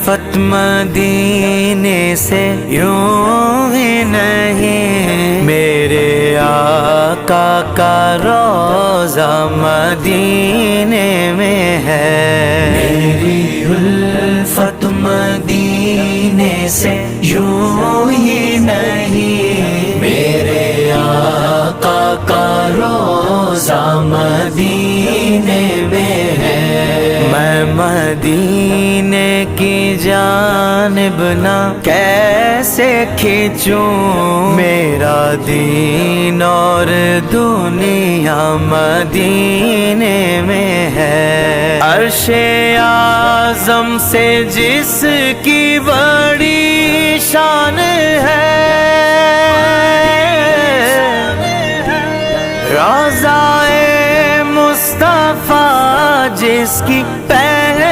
الفت مدینے سے یوں ہی نہیں، میرے آقا کا روضہ مدینے میں ہے۔ میری الفت مدینے سے یوں ہی نہیں، میرے آقا کا روضہ مدینے میں ہے۔ میں مدینے کی جانب نہ کیسے کھینچوں، میرا دین اور دنیا مدینے میں ہے۔ عرش اعظم سے جس کی بڑی شان ہے، روضہ مصطفیٰ جس کی